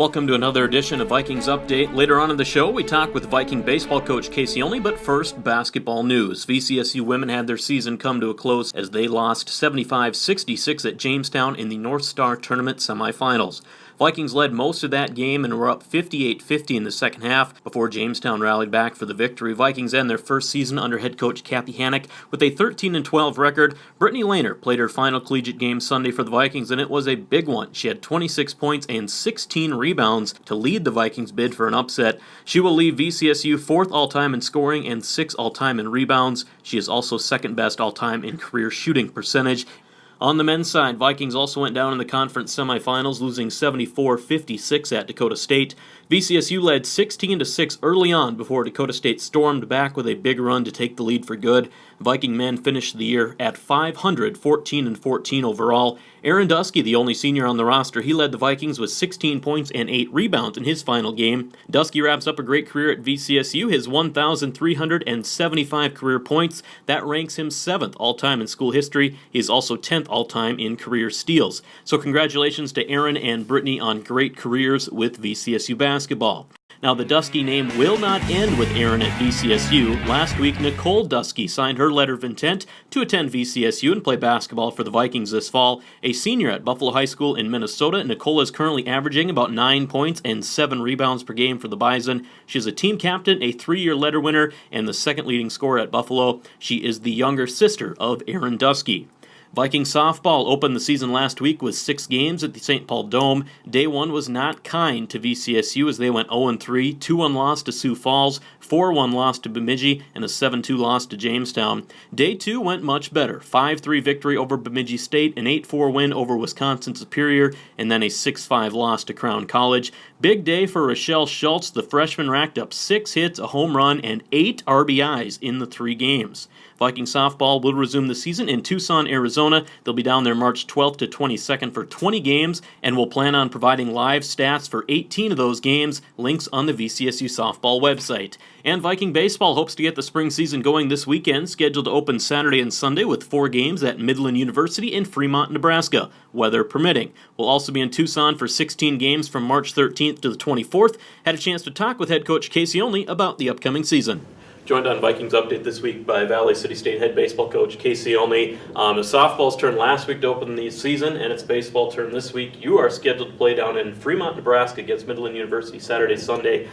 Welcome to another edition of Vikings Update. Later on in the show, we talk with Viking baseball coach Casey Olney, but first, basketball news. VCSU women had their season come to a close as they lost 75-66 at Jamestown in the North Star Tournament semifinals. Vikings led most of that game and were up 58-50 in the second half before Jamestown rallied back for the victory. Vikings end their first season under head coach Cappy Hannock with a 13-12 record. Brittany Lehner played her final collegiate game Sunday for the Vikings, and it was a big one. She had 26 points and 16 rebounds to lead the Vikings' bid for an upset. She will leave VCSU fourth all-time in scoring and sixth all-time in rebounds. She is also second best all-time in career shooting percentage. On the men's side, Vikings also went down in the conference semifinals, losing 74-56 at Dakota State. VCSU led 16-6 early on before Dakota State stormed back with a big run to take the lead for good. Viking men finished the year at 500, 14-14 overall. Aaron Dusky, the only senior on the roster, he led the Vikings with 16 points and 8 rebounds in his final game. Dusky wraps up a great career at VCSU, his 1,375 career points. That ranks him 7th all-time in school history. He is also 10th all-time in career steals. So congratulations to Aaron and Brittany on great careers with VCSU basketball. Now, the Dusky name will not end with Aaron at VCSU. Last week, Nicole Dusky signed her letter of intent to attend VCSU and play basketball for the Vikings this fall. A senior at Buffalo High School in Minnesota, Nicole is currently averaging about 9 points and 7 rebounds per game for the Bison. She is a team captain, a 3-year letter winner, and the second leading scorer at Buffalo. She is the younger sister of Aaron Dusky. Viking softball opened the season last week with 6 games at the St. Paul Dome. Day 1 was not kind to VCSU as they went 0-3, 2-1 loss to Sioux Falls, 4-1 loss to Bemidji, and a 7-2 loss to Jamestown. Day 2 went much better, 5-3 victory over Bemidji State, an 8-4 win over Wisconsin Superior, and then a 6-5 loss to Crown College. Big day for Rochelle Schultz. The freshman racked up 6 hits, a home run, and 8 RBIs in the 3 games. Viking softball will resume the season in Tucson, Arizona. They'll be down there March 12th to 22nd for 20 games, and will plan on providing live stats for 18 of those games. Links on the VCSU softball website. And Viking baseball hopes to get the spring season going this weekend, scheduled to open Saturday and Sunday with 4 games at Midland University in Fremont, Nebraska, weather permitting. We'll also be in Tucson for 16 games from March 13th to the 24th. Had a chance to talk with head coach Casey Olney about the upcoming season. Joined on Vikings Update this week by Valley City State head baseball coach Casey Olney. The softball's turn last week to open the season, and it's baseball turn this week. You are scheduled to play down in Fremont, Nebraska against Midland University Saturday, Sunday.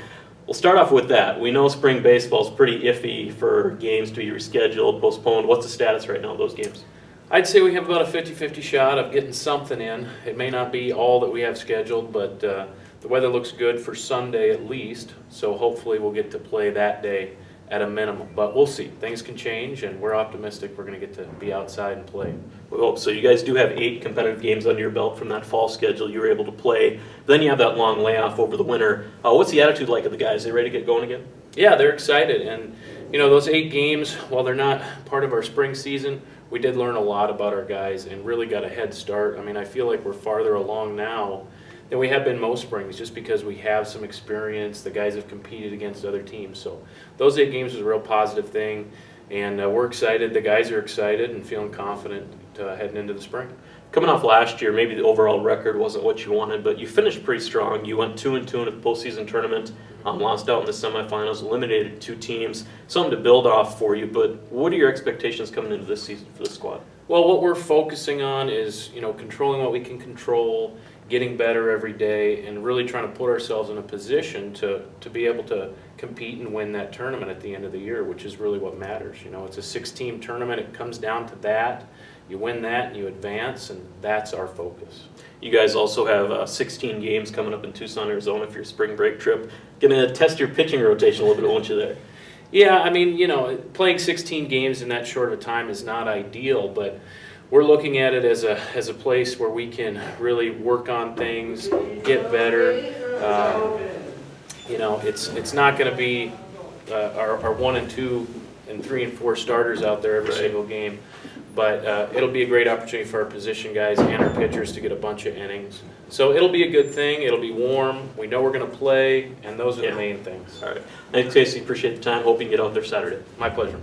We'll start off with that. We know spring baseball is pretty iffy for games to be rescheduled, postponed. What's the status right now of those games? I'd say we have about a 50-50 shot of getting something in. It may not be all that we have scheduled, but the weather looks good for Sunday at least, so hopefully we'll get to play that day at a minimum. But we'll see. Things can change, and we're optimistic we're going to get to be outside and play. We hope so. You guys do have 8 competitive games under your belt from that fall schedule you were able to play. Then you have that long layoff over the winter. What's the attitude like of the guys? They ready to get going again? Yeah, they're excited. And, you know, those 8 games, while they're not part of our spring season, we did learn a lot about our guys and really got a head start. I mean, I feel like we're farther along now than we have been most springs, just because we have some experience. The guys have competed against other teams. So those 8 games was a real positive thing, and we're excited. The guys are excited and feeling confident heading into the spring. Coming off last year, maybe the overall record wasn't what you wanted, but you finished pretty strong. You went 2-2 in the postseason tournament, lost out in the semifinals, eliminated 2 teams. Something to build off for you, but what are your expectations coming into this season for the squad? Well, what we're focusing on is, you know, controlling what we can control, getting better every day, and really trying to put ourselves in a position to be able to compete and win that tournament at the end of the year, which is really what matters. You know, it's a 6-team tournament. It comes down to that. You win that and you advance, and that's our focus. You guys also have 16 games coming up in Tucson, Arizona for your spring break trip. Going to test your pitching rotation a little bit, won't you, there? Yeah, I mean, you know, playing 16 games in that short of a time is not ideal, but we're looking at it as a place where we can really work on things, get better. You know, it's not going to be our 1 and 2 and 3 and 4 starters out there every single game, but it'll be a great opportunity for our position guys and our pitchers to get a bunch of innings. So it'll be a good thing. It'll be warm. We know we're going to play, and those are the main things. All right. Thanks, Casey. Appreciate the time. Hope you can get out there Saturday. My pleasure.